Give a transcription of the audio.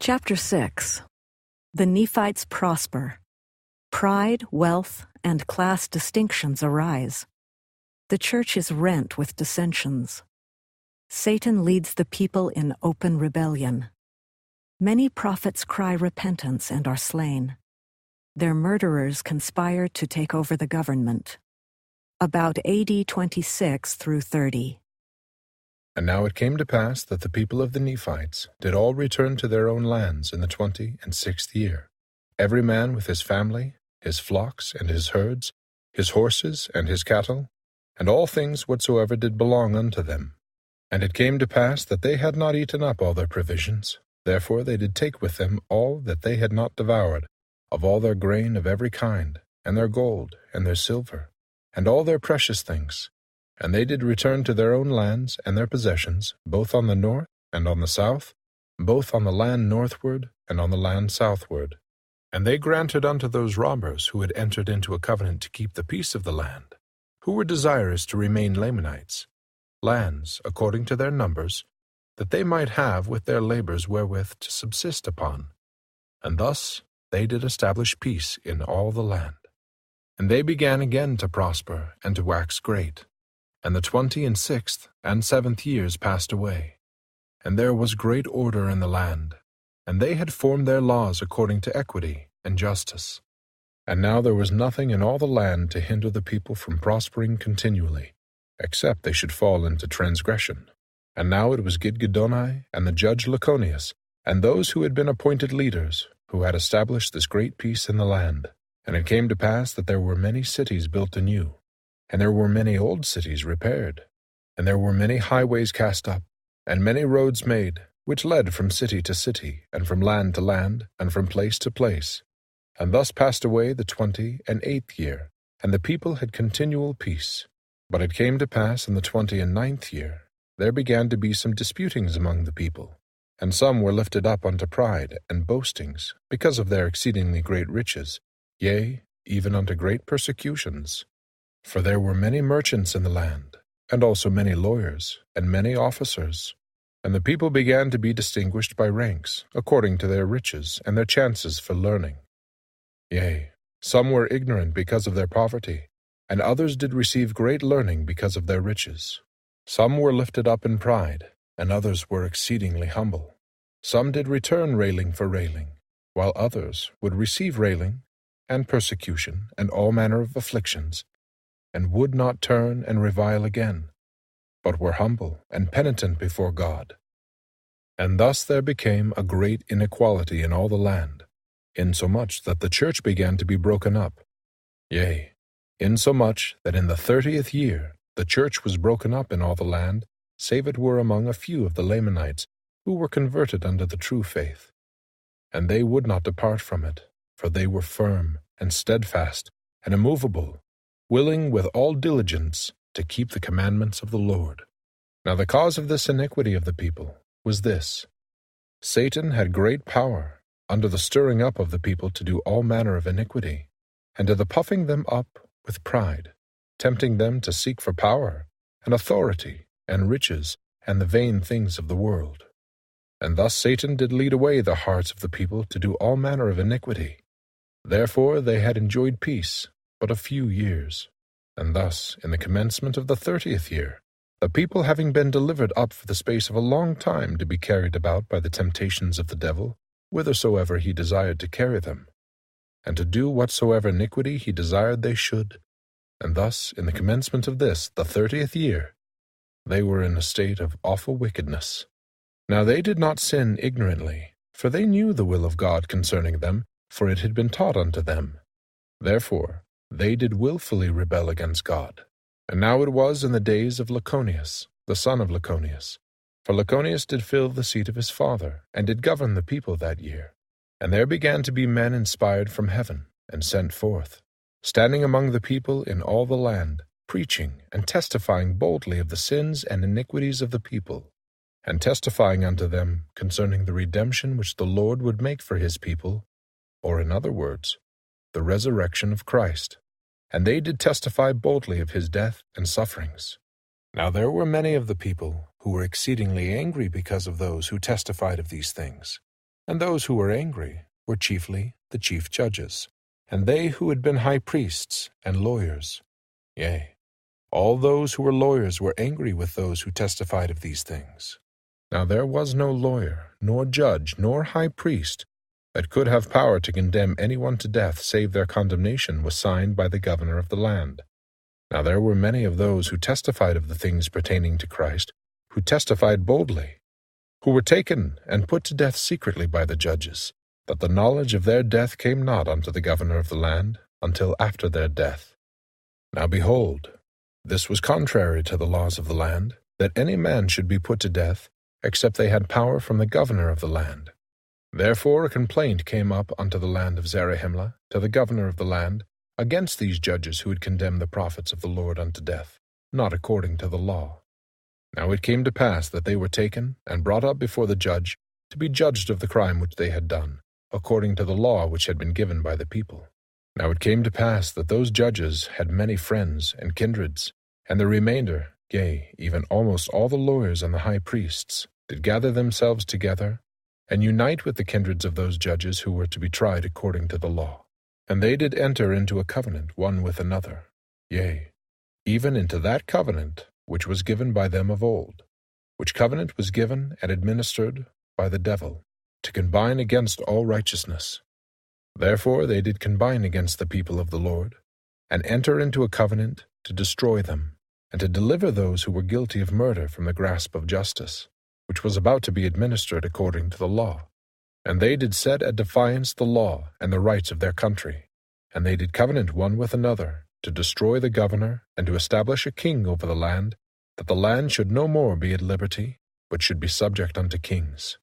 Chapter 6. The Nephites prosper. Pride, wealth, and class distinctions arise. The church is rent with dissensions. Satan leads the people in open rebellion. Many prophets cry repentance and are slain. Their murderers conspire to take over the government. About AD 26 through 30. And now it came to pass that the people of the Nephites did all return to their own lands in the 26th year, every man with his family, his flocks and his herds, his horses and his cattle, and all things whatsoever did belong unto them. And it came to pass that they had not eaten up all their provisions, therefore they did take with them all that they had not devoured, of all their grain of every kind, and their gold, and their silver, and all their precious things. And they did return to their own lands and their possessions, both on the north and on the south, both on the land northward and on the land southward. And they granted unto those robbers who had entered into a covenant to keep the peace of the land, who were desirous to remain Lamanites, lands according to their numbers, that they might have with their labors wherewith to subsist upon. And thus they did establish peace in all the land. And they began again to prosper and to wax great. And the 26th and 7th years passed away, and there was great order in the land, and they had formed their laws according to equity and justice. And now there was nothing in all the land to hinder the people from prospering continually, except they should fall into transgression. And now it was Gidgiddoni and the judge Laconius, and those who had been appointed leaders, who had established this great peace in the land. And it came to pass that there were many cities built anew, and there were many old cities repaired, and there were many highways cast up, and many roads made, which led from city to city, and from land to land, and from place to place. And thus passed away the 28th year, and the people had continual peace. But it came to pass in the 29th year, there began to be some disputings among the people, and some were lifted up unto pride and boastings, because of their exceedingly great riches, yea, even unto great persecutions. For there were many merchants in the land, and also many lawyers, and many officers. And the people began to be distinguished by ranks, according to their riches and their chances for learning. Yea, some were ignorant because of their poverty, and others did receive great learning because of their riches. Some were lifted up in pride, and others were exceedingly humble. Some did return railing for railing, while others would receive railing, and persecution, and all manner of afflictions, and would not turn and revile again, but were humble and penitent before God. And thus there became a great inequality in all the land, insomuch that the church began to be broken up. Yea, insomuch that in the 30th year the church was broken up in all the land, save it were among a few of the Lamanites, who were converted unto the true faith. And they would not depart from it, for they were firm and steadfast and immovable, willing with all diligence to keep the commandments of the Lord. Now the cause of this iniquity of the people was this: Satan had great power under the stirring up of the people to do all manner of iniquity, and to the puffing them up with pride, tempting them to seek for power, and authority, and riches, and the vain things of the world. And thus Satan did lead away the hearts of the people to do all manner of iniquity. Therefore they had enjoyed peace but a few years. And thus, in the commencement of the 30th year, the people having been delivered up for the space of a long time to be carried about by the temptations of the devil, whithersoever he desired to carry them, and to do whatsoever iniquity he desired they should, and thus, in the commencement of this, the 30th year, they were in a state of awful wickedness. Now they did not sin ignorantly, for they knew the will of God concerning them, for it had been taught unto them. Therefore, they did wilfully rebel against God. And now it was in the days of Laconius, the son of Laconius. For Laconius did fill the seat of his father, and did govern the people that year. And there began to be men inspired from heaven, and sent forth, standing among the people in all the land, preaching and testifying boldly of the sins and iniquities of the people, and testifying unto them concerning the redemption which the Lord would make for his people, or in other words, the resurrection of Christ. And they did testify boldly of his death and sufferings. Now there were many of the people who were exceedingly angry because of those who testified of these things, And those who were angry were chiefly the chief judges, and they who had been high priests and lawyers. Yea, all those who were lawyers were angry with those who testified of these things. Now there was no lawyer, nor judge, nor high priest, that could have power to condemn anyone to death, save their condemnation was signed by the governor of the land. Now there were many of those who testified of the things pertaining to Christ, who testified boldly, who were taken and put to death secretly by the judges, that the knowledge of their death came not unto the governor of the land until after their death. Now behold, this was contrary to the laws of the land, that any man should be put to death, except they had power from the governor of the land. Therefore a complaint came up unto the land of Zarahemla, to the governor of the land, against these judges who had condemned the prophets of the Lord unto death, not according to the law. Now it came to pass that they were taken and brought up before the judge, to be judged of the crime which they had done, according to the law which had been given by the people. Now it came to pass that those judges had many friends and kindreds, and the remainder, yea, even almost all the lawyers and the high priests, did gather themselves together, and unite with the kindreds of those judges who were to be tried according to the law. And they did enter into a covenant one with another, yea, even into that covenant which was given by them of old, which covenant was given and administered by the devil, to combine against all righteousness. Therefore they did combine against the people of the Lord, and enter into a covenant to destroy them, and to deliver those who were guilty of murder from the grasp of justice, which was about to be administered according to the law. And they did set at defiance the law and the rights of their country, and they did covenant one with another, to destroy the governor, and to establish a king over the land, that the land should no more be at liberty, but should be subject unto kings.